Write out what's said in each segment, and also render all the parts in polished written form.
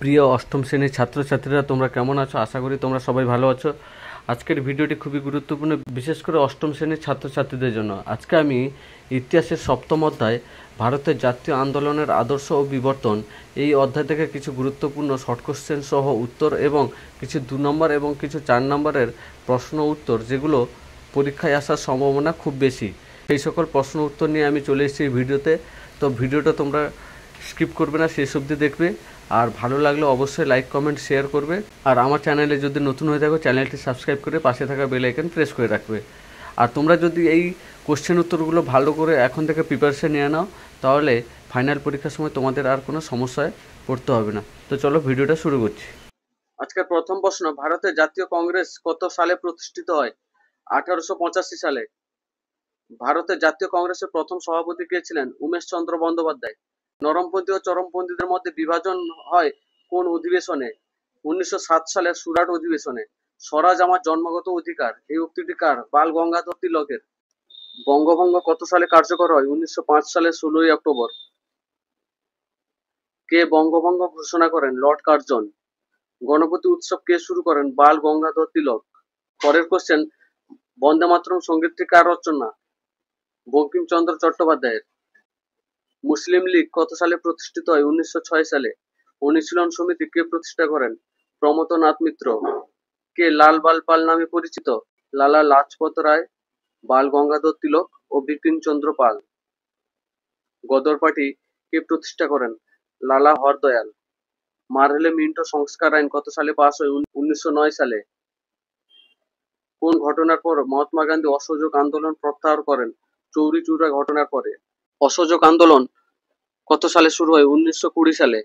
প্রিয় অষ্টম শ্রেণীর ছাত্রছাত্রীরা তোমরা কেমন আছো? আশা করি তোমরা সবাই ভালো আছো। আজকের ভিডিওটি খুবই গুরুত্বপূর্ণ, বিশেষ করে অষ্টম শ্রেণীর ছাত্রছাত্রীদের জন্য। আজকে আমি ইতিহাসের সপ্তম অধ্যায় ভারতের জাতীয় আন্দোলনের আদর্শ ও বিবর্তন, এই অধ্যায় থেকে কিছু গুরুত্বপূর্ণ শর্ট কোশ্চেন সহ উত্তর এবং কিছু 2 নম্বর এবং কিছু 4 নম্বরের প্রশ্ন উত্তর, যেগুলো পরীক্ষায় আসার সম্ভাবনা খুব বেশি, সেই সকল প্রশ্ন উত্তর নিয়ে আমি চলে এসেছি ভিডিওতে। তো ভিডিওটা তোমরা স্কিপ করবে না, শেষ অবধি দেখবে। আর ভালো লাগলে অবশ্যই লাইক কমেন্ট শেয়ার করবে। আর আমার চ্যানেলে যদি নতুন হয়ে থাকো, চ্যানেলটি সাবস্ক্রাইব করে পাশে থাকা বেল আইকন প্রেস করে রাখবে। আর তোমরা যদি এই কোশ্চেন উত্তরগুলো ভালো করে এখন থেকে প্রিপারেশন নিয়ে নাও, তাহলে ফাইনাল পরীক্ষার সময় তোমাদের আর কোনো সমস্যায় পড়তে হবে না। তো চলো ভিডিওটা শুরু করছি। আজকের প্রথম প্রশ্ন, ভারতের জাতীয় কংগ্রেস কত সালে প্রতিষ্ঠিত হয়? 1885 সালে। ভারতের জাতীয় কংগ্রেসের প্রথম সভাপতি কে ছিলেন? উমেশ চন্দ্র বন্দ্যোপাধ্যায়। নরমপন্থী ও চরমপন্থীদের মধ্যে বিভাজন হয় কোন অধিবেশনে? 1907 সালের সুরাট অধিবেশনে। স্বরাজ আমার জন্মগত অধিকার, এই উক্তিটি কার? বাল গঙ্গাধর তিলকের। বঙ্গভঙ্গ কত সালে কার্যকর হয়? 1905 সালের 16ই অক্টোবর। কে বঙ্গভঙ্গ ঘোষণা করেন? Lord Curzon. গণপতি উৎসব কে শুরু করেন? বাল গঙ্গাধর তিলক। পরের কোশ্চেন, বন্দে মাতরম সঙ্গীতটি কার রচনা? বঙ্কিমচন্দ্র চট্টোপাধ্যায়ের। মুসলিম লীগ কত সালে প্রতিষ্ঠিত হয়? 1906 সালে। অনুশীলন সমিতি কে প্রতিষ্ঠা করেন? প্রমথ নাথ মিত্র। কে লাল বাল পাল নামে পরিচিত? লালা লাজপত রায়, বাল গঙ্গাধর তিলক ও বিপিন চন্দ্র পাল। গদর পার্টি কে প্রতিষ্ঠা করেন? লালা হরদয়াল। মারহেলে মিন্টো সংস্কার আইন কত সালে পাস হয়? 1909 সালে। কোন ঘটনার পর মহাত্মা গান্ধী অসহযোগ আন্দোলন প্রত্যাহার করেন? চৌরি চৌরা ঘটনার পরে। অসহযোগ আন্দোলন কত সালে শুরু হয়? 1920 সালে।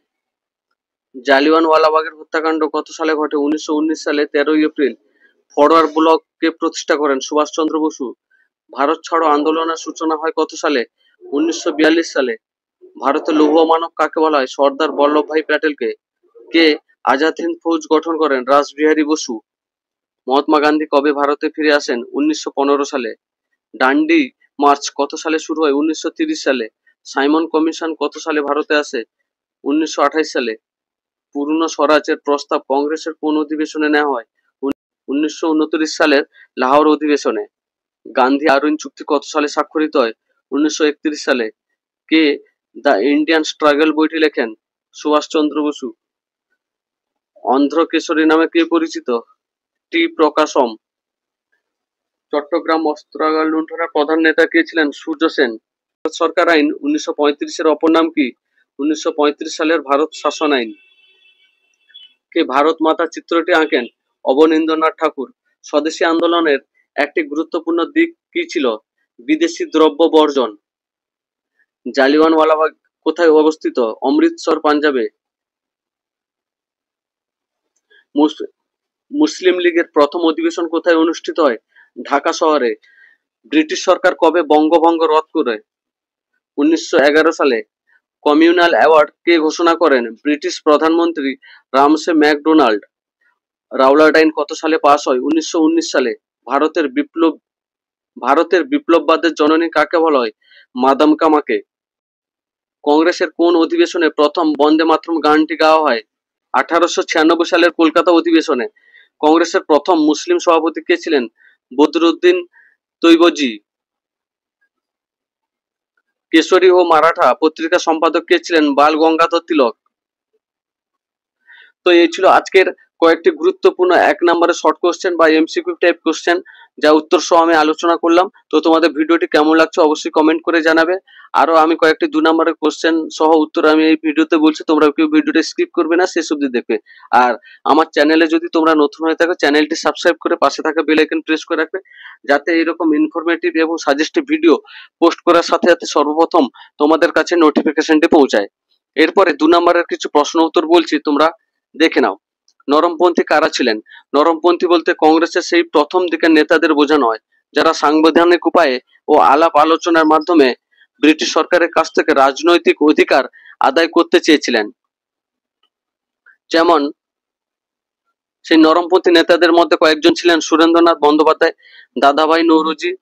জালিয়ানওয়ালাবাগের হত্যাকাণ্ড কত সালে ঘটে? 1919 সালে 13ই এপ্রিল। ফরওয়ার্ড ব্লক কে প্রতিষ্ঠা করেন? সুভাষচন্দ্র বসু। ভারত ছাড়ো আন্দোলনের সূচনা হয় কত সালে? 1942 সালে। ভারতের লৌহ মানব কাকে বলা হয়? সর্দার বল্লভভাই প্যাটেলকে। কে আজাদ হিন্দ ফৌজ গঠন করেন? রাসবিহারী বসু। মহাত্মা গান্ধী কবে ভারতে ফিরে আসেন? 1915 সালে। ডান্ডি মার্চ কত সালে শুরু হয়? 1930 সালে। সাইমন কমিশন কত সালে ভারতে আসে? 1928 সালে। পূর্ণ স্বরাজের প্রস্তাব কংগ্রেসের কোন অধিবেশনে নেওয়া হয়? 1929 সালের লাহোর অধিবেশনে। গান্ধী আরউইন চুক্তি কত সালে স্বাক্ষরিত হয়? 1931 সালে। কে দ্য ইন্ডিয়ান স্ট্রাগল বইটি লেখেন? সুভাষচন্দ্র বসু। অন্ধ্র কেশরী নামে কে পরিচিত? টি প্রকাশম। চট্টগ্রাম অস্ত্রাগার লুণ্ঠনের প্রধান নেতা কে ছিলেন? সূর্য সেন। ভারত সরকার আইন 1935 এর অপর নাম কি? 1935 সালের ভারত শাসন আইন। কে ভারত মাতা চিত্রটি আঁকেন? অবনীন্দ্রনাথ ঠাকুর। স্বদেশী আন্দোলনের একটি গুরুত্বপূর্ণ দিক কি ছিল? বিদেশি দ্রব্য বর্জন। জালিয়ানওয়ালাবাগ কোথায় অবস্থিত? অমৃতসর, পাঞ্জাবে। মুসলিম লীগের প্রথম অধিবেশন কোথায় অনুষ্ঠিত হয়? ঢাকা শহরে। ব্রিটিশ সরকার কবে বঙ্গভঙ্গ রদ করে? 1911 সালে। কমিউনাল অ্যাওয়ার্ড কে ঘোষণা করেন? ব্রিটিশ প্রধানমন্ত্রী রামসে ম্যাকডোনাল্ড। রাওলাট আইন কত সালে পাস হয়? 1919 সালে। ভারতের বিপ্লববাদের জননী কাকে বলা হয়? মাদাম কামাকে। কংগ্রেসের কোন অধিবেশনে প্রথম বন্দে মাতরম গানটি গাওয়া হয়? 1896 সালের কলকাতা অধিবেশনে। কংগ্রেসের প্রথম মুসলিম সভাপতি কে ছিলেন? বদরুদ্দিন তৈয়বজি। কেশরী ও মারাঠা পত্রিকা সম্পাদক কে ছিলেন? বাল গঙ্গাধর তিলক। তো এই ছিল আজকের কয়েকটি গুরুত্বপূর্ণ 1 নম্বরের শর্ট কোশ্চেন বা এমসিকিউ টাইপ কোশ্চেন, যা উত্তর সহ আমি আলোচনা করলাম। তো তোমাদের ভিডিওটি কেমন লাগছে অবশ্যই কমেন্ট করে জানাবে। আরো আমি কয়েকটি 2 নম্বরের কোশ্চেন সহ উত্তর আমি এই ভিডিওতে বলছি, তোমরা কেউ ভিডিওটি স্কিপ করবে না, শেষ অবধি দেখবে। আর আমার চ্যানেলে যদি তোমরা নতুন হয়ে থাকো, চ্যানেলটি সাবস্ক্রাইব করে পাশে থাকা বেল আইকন প্রেস করে রাখবে, যাতে এরকম ইনফরমেটিভ এবং সাজেস্টিভ ভিডিও পোস্ট করার সাথে সাথে সর্বপ্রথম তোমাদের কাছে নোটিফিকেশনটি পৌঁছায়। এরপরে 2 নম্বরের কিছু প্রশ্ন উত্তর বলছি, তোমরা দেখে নাও। নরমপন্থী কারা ছিলেন? নরমপন্থী বলতে কংগ্রেসের সেই প্রথম দিকের নেতাদের বোঝানো হয়, যারা সাংবিধানিক উপায়ে ও আলাপ আলোচনার মাধ্যমে ব্রিটিশ সরকারের কাছ থেকে রাজনৈতিক অধিকার আদায় করতে চেয়েছিলেন। যেমন সেই নরমপন্থী নেতাদের মধ্যে কয়েকজন ছিলেন সুরেন্দ্রনাথ বন্দ্যোপাধ্যায়, দাদাভাই নৌরোজি,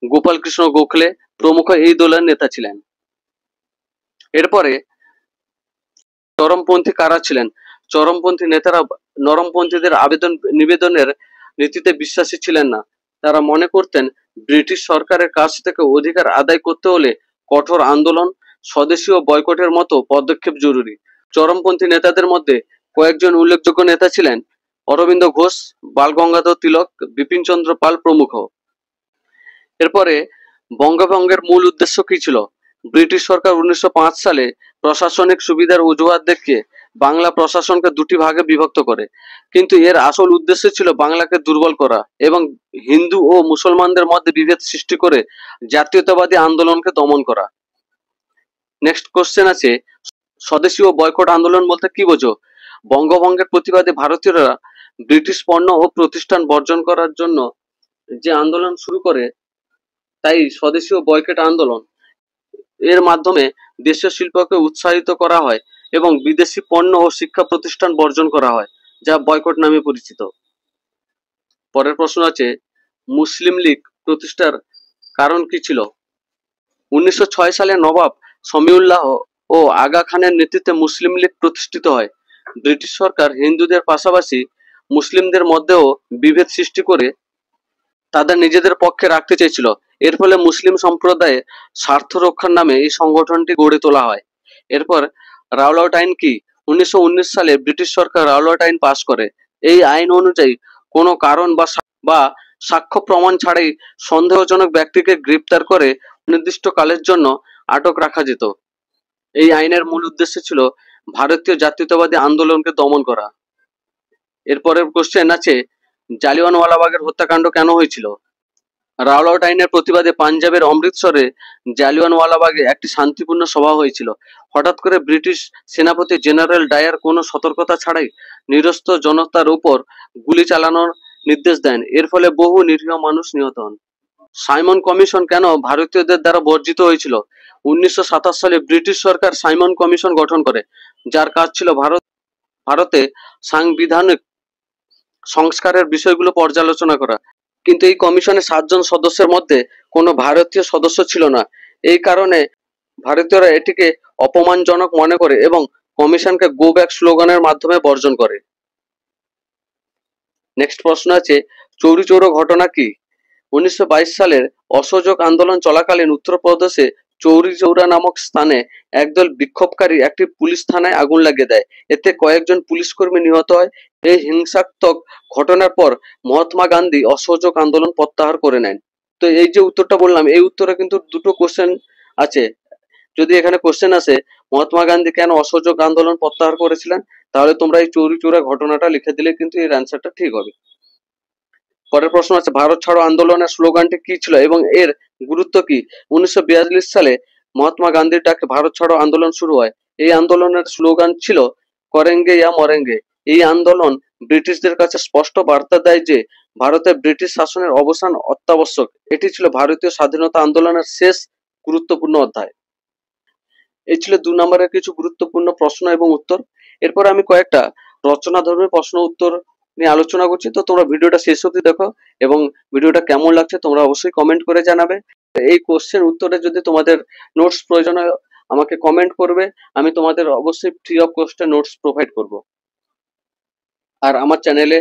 গোপাল কৃষ্ণ গোখলে প্রমুখ এই দলের নেতা ছিলেন। এরপরে চরমপন্থী কারা ছিলেন? চরমপন্থী নেতারা নরমপন্থীদের নিবেদনের নীতিতে বিশ্বাসী ছিলেন না। তারা মনে করতেন ব্রিটিশ সরকারের কাছ থেকে অধিকার আদায় করতে হলে কঠোর আন্দোলন, স্বদেশী ও বয়কটের মতো পদক্ষেপ জরুরি। চরমপন্থী নেতাদের মধ্যে কয়েকজন উল্লেখযোগ্য নেতা ছিলেন অরবিন্দ ঘোষ, বালগঙ্গাধর তিলক, বিপিনচন্দ্র পাল প্রমুখ। এরপরে বঙ্গভঙ্গের মূল উদ্দেশ্য কি ছিল? ব্রিটিশ সরকার 1905 সালে প্রশাসনিক সুবিধার অজুহাত দেখিয়ে বাংলা প্রশাসনকে দুটি ভাগে বিভক্ত করে, কিন্তু এর আসল উদ্দেশ্য ছিল বাংলাকে দুর্বল করা এবং হিন্দু ও মুসলমানদের মধ্যে বিভেদ সৃষ্টি করে জাতীয়তাবাদী আন্দোলনকে দমন করা। নেক্সট কোশ্চেন আছে, স্বদেশী ও বয়কট আন্দোলন বলতে কি বোঝো? বঙ্গভঙ্গের প্রতিবাদে ভারতীয়রা ব্রিটিশ পণ্য ও প্রতিষ্ঠান বর্জন করার জন্য যে আন্দোলন শুরু করে, তাই স্বদেশী ও বয়কট আন্দোলন এর মাধ্যমে দেশীয় শিল্পকে উৎসাহিত করা হয় এবং বিদেশি পণ্য ও শিক্ষা প্রতিষ্ঠান বর্জন করা হয়, যা বয়কট নামে পরিচিত। পরের প্রশ্ন আছে, মুসলিম লীগ প্রতিষ্ঠার কারণ কি ছিল? 1906 সালে নবাব সমিউল্লাহ ও আগা খানের নেতৃত্বে মুসলিম লীগ প্রতিষ্ঠিত হয়। ব্রিটিশ সরকার হিন্দুদের পাশাপাশি মুসলিমদের মধ্যেও বিভেদ সৃষ্টি করে তাদের নিজেদের পক্ষে রাখতে চেয়েছিল। এর ফলে মুসলিম সম্প্রদায়ে স্বার্থ রক্ষার নামে এই সংগঠনটি গড়ে তোলা হয়। এরপর রাওলাট আইন কি? 1919 সালে ব্রিটিশ সরকার রাওলাট আইন পাশ করে। এই আইন অনুযায়ী কোনো কারণ বা সাক্ষ্য প্রমাণ ছাড়াই সন্দেহজনক ব্যক্তিকে গ্রেপ্তার করে নির্দিষ্টকালের জন্য আটক রাখা যেত। এই আইনের মূল উদ্দেশ্য ছিল ভারতীয় জাতীয়তাবাদী আন্দোলনকে দমন করা। এরপরের কোশ্চেন আছে, জালিয়ানওয়ালাবাগের হত্যাকাণ্ড কেন হয়েছিল? রাওলাট আইনের প্রতিবাদে পাঞ্জাবের অমৃতসরে জালিয়ানওয়ালাবাগে একটি শান্তিপূর্ণ সভা হয়েছিল। হঠাৎ করে ব্রিটিশ সেনাপতি জেনারেল ডায়ার কোনো সতর্কতা ছাড়াই নিরস্ত্র জনতার উপর গুলি চালানোর নির্দেশ দেন। এর ফলে বহু নিরীহ মানুষ নিহত হন। সাইমন কমিশন কেন ভারতীয়দের দ্বারা বর্জিত হয়েছিল? 1927 সালে ব্রিটিশ সরকার সাইমন কমিশন গঠন করে, যার কাজ ছিল ভারতে সাংবিধানিক সংস্কারের বিষয়গুলো পর্যালোচনা করা। কিন্তু এই কমিশনে 7 জন সদস্যের মধ্যে কোনো ভারতীয় সদস্য ছিল না। এই কারণে ভারতীয়রা এটিকে অপমানজনক মনে করে এবং কমিশনকে গো ব্যাক স্লোগানের মাধ্যমে বর্জন করে। নেক্সট প্রশ্ন আছে, চৌরি চৌরা ঘটনা কি? 1922 সালের অসহযোগ আন্দোলন চলাকালীন উত্তরপ্রদেশে চৌরি চৌরা নামক স্থানে একদল বিক্ষোভকারী একটি পুলিশ থানায় আগুন লাগিয়ে দেয়। এতে কয়েকজন পুলিশ কর্মী নিহত হয়। এই হিংসাত্মক ঘটনার পর মহাত্মা গান্ধী অসহযোগ আন্দোলন প্রত্যাহার করে নেন। তো এই যে উত্তরটা বললাম, এই উত্তরে কিন্তু দুটো কোশ্চেন আছে। যদি এখানে কোশ্চেন আসে মহাত্মা গান্ধী কেন অসহযোগ আন্দোলন প্রত্যাহার করেছিলেন, তাহলে তোমরা এই চৌরি চৌরা ঘটনাটা লিখে দিলে কিন্তু এর অ্যান্সারটা ঠিক হবে। পরের প্রশ্ন আছে, ভারত ছাড়ো আন্দোলনের স্লোগানটি কি ছিল এবং এর গুরুত্ব কি? 1942 সালে মহাত্মা গান্ধীর ডাকে ভারত ছাড়ো আন্দোলন শুরু হয়। এই আন্দোলনের স্লোগান ছিল করেঙ্গে ইয়া মরেঙ্গে। এই আন্দোলন ব্রিটিশদের কাছে স্পষ্ট বার্তা দেয় যে ভারতে ব্রিটিশ শাসনের অবসান অত্যাবশ্যক। এটি ছিল ভারতীয় স্বাধীনতা আন্দোলনের শেষ গুরুত্বপূর্ণ অধ্যায়। এই ছিল 2 নম্বরের কিছু গুরুত্বপূর্ণ প্রশ্ন এবং উত্তর। এরপর আমি কয়েকটা রচনাধর্মী প্রশ্ন উত্তর নিয়ে আলোচনা করছি। তো তোমরা ভিডিওটা শেষ অবধি দেখো এবং ভিডিওটা কেমন লাগছে তোমরা অবশ্যই কমেন্ট করে জানাবে। এই কোশ্চেন উত্তরে যদি তোমাদের নোটস প্রয়োজন হয় আমাকে কমেন্ট করবে, আমি তোমাদের অবশ্যই ফ্রি অফ কস্টে নোটস প্রোভাইড করব। আর আমার চ্যানেলে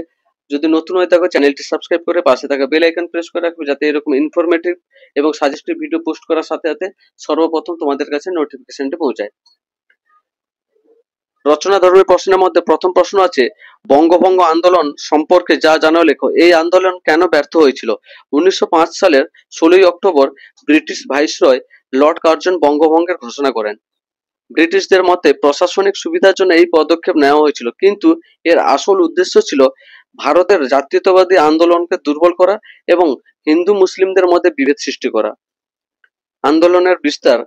যদি নতুন হয়ে থাকো চ্যানেলটি সাবস্ক্রাইব করে পাশে থাকা বেল আইকন প্রেস করে রাখবে, যাতে এরকম ইনফরমেটিভ এবং সাজেস্টিভ ভিডিও পোস্ট করার সাথে সাথে সর্বপ্রথম তোমাদের কাছে নোটিফিকেশনটি পৌঁছায়। রচনাধর্মী প্রশ্নের মধ্যে প্রথম প্রশ্ন আছে, বঙ্গভঙ্গ আন্দোলন সম্পর্কে যা জানো লেখো। এই আন্দোলন কেন ব্যর্থ হয়েছিল? 1905 সালের 16 অক্টোবর ব্রিটিশ ভাইসরয় লর্ড কার্জন বঙ্গভঙ্গের ঘোষণা করেন। ব্রিটিশদের মতে প্রশাসনিক সুবিধার জন্য এই পদক্ষেপ নেওয়া হয়েছিল, কিন্তু এর আসল উদ্দেশ্য ছিল ভারতের জাতীয়তাবাদী আন্দোলনকে দুর্বল করা এবং হিন্দু মুসলিমদের মধ্যে বিভেদ সৃষ্টি করা। আন্দোলনের বিস্তার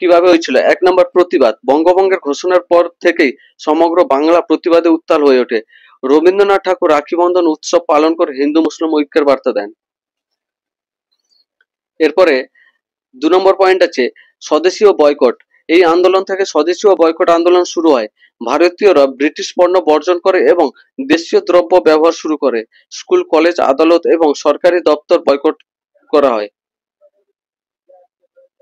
কিভাবে হয়েছিল? 1 নম্বর, প্রতিবাদ। বঙ্গভঙ্গের ঘোষণার পর থেকেই সমগ্র বাংলা প্রতিবাদে উত্তাল হয়ে ওঠে। রবীন্দ্রনাথ ঠাকুর রাখি বন্ধন উৎসব পালন করে হিন্দু মুসলিম ঐক্যের বার্তা দেন। এরপরে 2 নম্বর পয়েন্ট আছে স্বদেশী ও বয়কট। এই আন্দোলন থেকে স্বদেশী ও বয়কট আন্দোলন শুরু হয়। ভারতীয়রা ব্রিটিশ পণ্য বর্জন করে এবং দেশীয় দ্রব্য ব্যবহার শুরু করে। স্কুল, কলেজ, আদালত এবং সরকারি দপ্তর বয়কট করা হয়।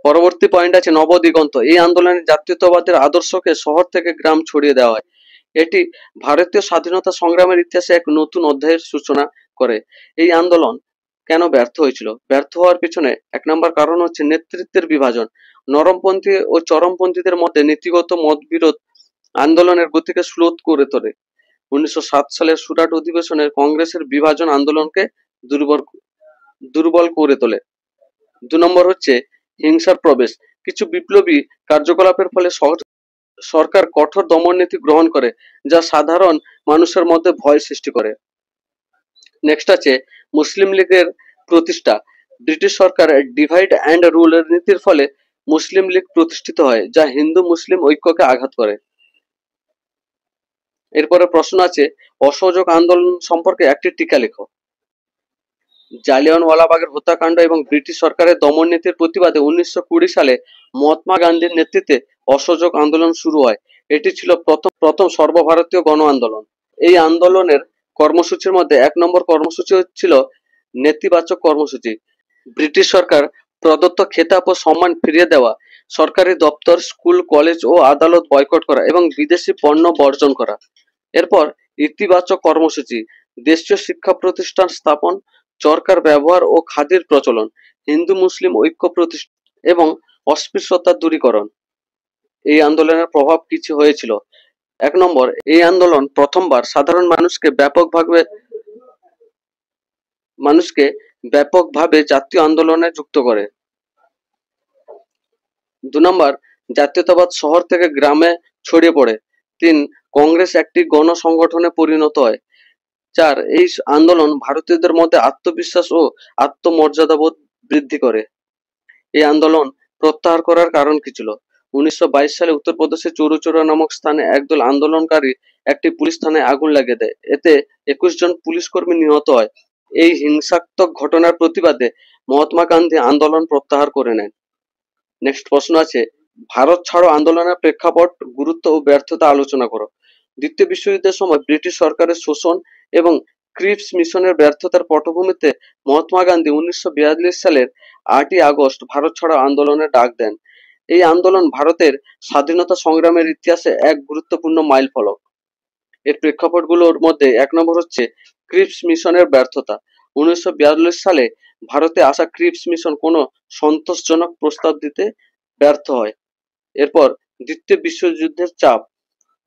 পরবর্তী পয়েন্ট আছে নবদিগন্ত। এই আন্দোলনে জাতীয়তাবাদের আদর্শকে শহর থেকে গ্রাম ছড়িয়ে দেওয়া হয়। এটি ভারতীয় স্বাধীনতা সংগ্রামের ইতিহাসে এক নতুন অধ্যায়ের সূচনা করে। এই আন্দোলন কেন ব্যর্থ হয়েছিল? ব্যর্থ হওয়ার পিছনে এক নম্বর কারণ হচ্ছে নেতৃত্বের বিভাজন। নরমপন্থী ও চরমপন্থীদের মধ্যে নীতিগত মতবিরোধ আন্দোলনের গতিকে শ্লথ করে তোলে। 1907 সালের সুরাট অধিবেশনে কংগ্রেসের বিভাজন আন্দোলনকে দুর্বল করে তোলে। 2 নম্বর হচ্ছে হিংসার প্রবেশ। কিছু বিপ্লবী কার্যকলাপের ফলে সরকার কঠোর দমননীতি গ্রহণ করে, যা সাধারণ মানুষের মধ্যে ভয় সৃষ্টি করে। নেক্সট আছে মুসলিম লীগের প্রতিষ্ঠা। ব্রিটিশ সরকারের ডিভাইড অ্যান্ড রুল এর নীতির ফলে মুসলিম লীগ প্রতিষ্ঠিত হয়, যা হিন্দু মুসলিম ঐক্যকে আঘাত করে। এরপরে প্রশ্ন আছে অসহযোগ আন্দোলন সম্পর্কে একটি টিকা লেখো। জালিয়ানওয়ালাবাগের হত্যাকাণ্ড এবং ব্রিটিশ সরকারের দমন নীতির প্রতিবাদে 1920 সালে মহাত্মা গান্ধীর নেতৃত্বে অসহযোগ আন্দোলন শুরু হয়। এটি ছিল প্রথম সর্বভারতীয় গণ আন্দোলন। এই আন্দোলনের কর্মসূচির মধ্যে 1 নম্বর কর্মসূচি ছিল নেতিবাচক কর্মসূচি। ব্রিটিশ সরকার প্রদত্ত খেতাব ও সম্মান ফিরিয়ে দেওয়া, সরকারি দপ্তর, স্কুল, কলেজ ও আদালত বয়কট করা এবং বিদেশি পণ্য বর্জন করা। এরপর ইতিবাচক কর্মসূচি দেশীয় শিক্ষা প্রতিষ্ঠান স্থাপন, চরকার ব্যবহার ও খাদির প্রচলন, হিন্দু মুসলিম ঐক্য প্রতিষ্ঠা এবং অস্পৃশ্যতা দূরীকরণ। এই আন্দোলনের প্রভাব কিছু হয়েছিল। 1 নম্বর, এই আন্দোলন প্রথমবার সাধারণ মানুষকে ব্যাপকভাবে জাতীয় আন্দোলনে যুক্ত করে। 2 নম্বর, জাতীয়তাবাদ শহর থেকে গ্রামে ছড়িয়ে পড়ে। 3, কংগ্রেস একটি গণসংগঠনে পরিণত হয়। 4, এই আন্দোলন ভারতীয়দের মধ্যে আত্মবিশ্বাস ও আত্মমর্যাদাবোধ বৃদ্ধি করে। এই আন্দোলন প্রত্যাহার করার কারণ কি ছিল? 1922 সালে উত্তরপ্রদেশের চৌরচৌরা নামক স্থানে একদল আন্দোলনকারী একটি পুলিশ থানায় আগুন লাগিয়ে দেয়। এতে 21 জন পুলিশ কর্মী নিহত হয়। এই হিংসাত্মক ঘটনার প্রতিবাদে মহাত্মা গান্ধী আন্দোলন প্রত্যাহার করে নেন। নেক্সট প্রশ্ন আছে ভারত ছাড়ো আন্দোলনের প্রেক্ষাপট, গুরুত্ব ও ব্যর্থতা আলোচনা করো। দ্বিতীয় বিশ্বযুদ্ধের সময় ব্রিটিশ সরকারের শোষণ এবং ক্রিপস মিশনের ব্যর্থতার পটভূমিতে মহাত্মা গান্ধী 1942 সালের 8ই আগস্ট ভারত ছাড়ো আন্দোলনের ডাক দেন। এই আন্দোলন ভারতের স্বাধীনতা সংগ্রামের ইতিহাসে এক গুরুত্বপূর্ণ মাইলফলক। এর প্রেক্ষাপটগুলোর মধ্যে 1 নম্বর হচ্ছে ক্রিপস মিশনের ব্যর্থতা। 1942 সালে ভারতে আসা ক্রিপস মিশন কোনো সন্তোষজনক প্রস্তাব দিতে ব্যর্থ হয়। এরপর দ্বিতীয় বিশ্বযুদ্ধের চাপ।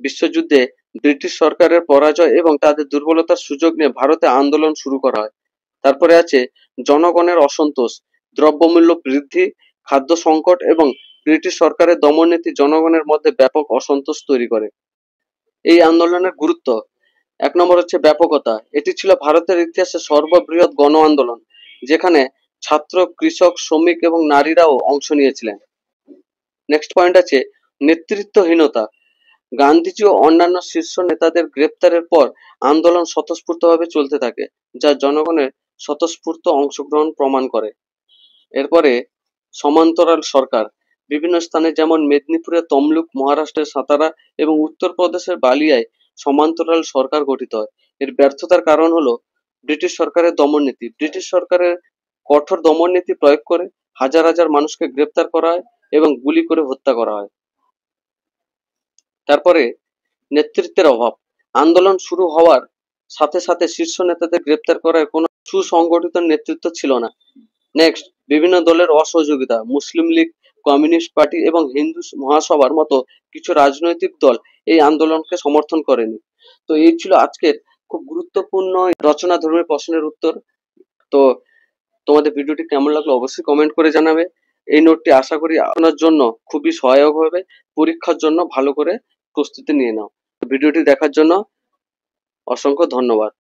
বিশ্বযুদ্ধে ব্রিটিশ সরকারের পরাজয় এবং তাদের দুর্বলতার সুযোগ নিয়ে ভারতে আন্দোলন শুরু করা হয়। তারপরে আছে জনগণের অসন্তোষ। দ্রব্যমূল্য বৃদ্ধি, খাদ্য সংকট এবং ব্রিটিশ সরকারের দমননীতি জনগণের মধ্যে ব্যাপক অসন্তোষ তৈরি করে। এই আন্দোলনের গুরুত্ব। 1 নম্বর হচ্ছে ব্যাপকতা। এটি ছিল ভারতের ইতিহাসে সর্ববৃহৎ গণ আন্দোলন, যেখানে ছাত্র, কৃষক, শ্রমিক এবং নারীরাও অংশ নিয়েছিলেন। নেক্সট পয়েন্ট আছে নেতৃত্বহীনতা। গান্ধীজি ও অন্যান্য শীর্ষ নেতাদের গ্রেপ্তারের পর আন্দোলন স্বতঃস্ফূর্তভাবে চলতে থাকে, যা জনগণের স্বতঃস্ফূর্ত অংশগ্রহণ প্রমাণ করে। এরপরে সমান্তরাল সরকার। বিভিন্ন স্থানে যেমন মেদিনীপুরে তমলুক, মহারাষ্ট্রের সাতারা এবং উত্তরপ্রদেশের বালিয়ায় সমান্তরাল সরকার গঠিত হয়। এর ব্যর্থতার কারণ হলো ব্রিটিশ সরকারের দমননীতি। ব্রিটিশ সরকারের কঠোর দমননীতি প্রয়োগ করে হাজার হাজার মানুষকে গ্রেপ্তার করা হয় এবং গুলি করে হত্যা করা হয়। তারপরে নেতৃত্বের অভাব। আন্দোলন শুরু হওয়ার সাথে সাথে শীর্ষ নেতাদের গ্রেপ্তার করার কোনো সুসংগঠিত নেতৃত্ব ছিল না। নেক্সট, বিভিন্ন দলের অসহযোগিতা। মুসলিম লীগ, কমিউনিস্ট পার্টি এবং হিন্দু মহাসভার মতো কিছু রাজনৈতিক দল এই আন্দোলনকে সমর্থন করেনি। তো এই ছিল আজকের খুব গুরুত্বপূর্ণ রচনাধর্মী প্রশ্নের উত্তর। তো তোমাদের ভিডিওটি কেমন লাগলো অবশ্যই কমেন্ট করে জানাবে। এই নোটটি আশা করি আপনার জন্য খুবই সহায়ক হবে। পরীক্ষার জন্য ভালো করে প্রস্তুতি নিয়ে নাও। ভিডিওটি দেখার জন্য অসংখ্য ধন্যবাদ।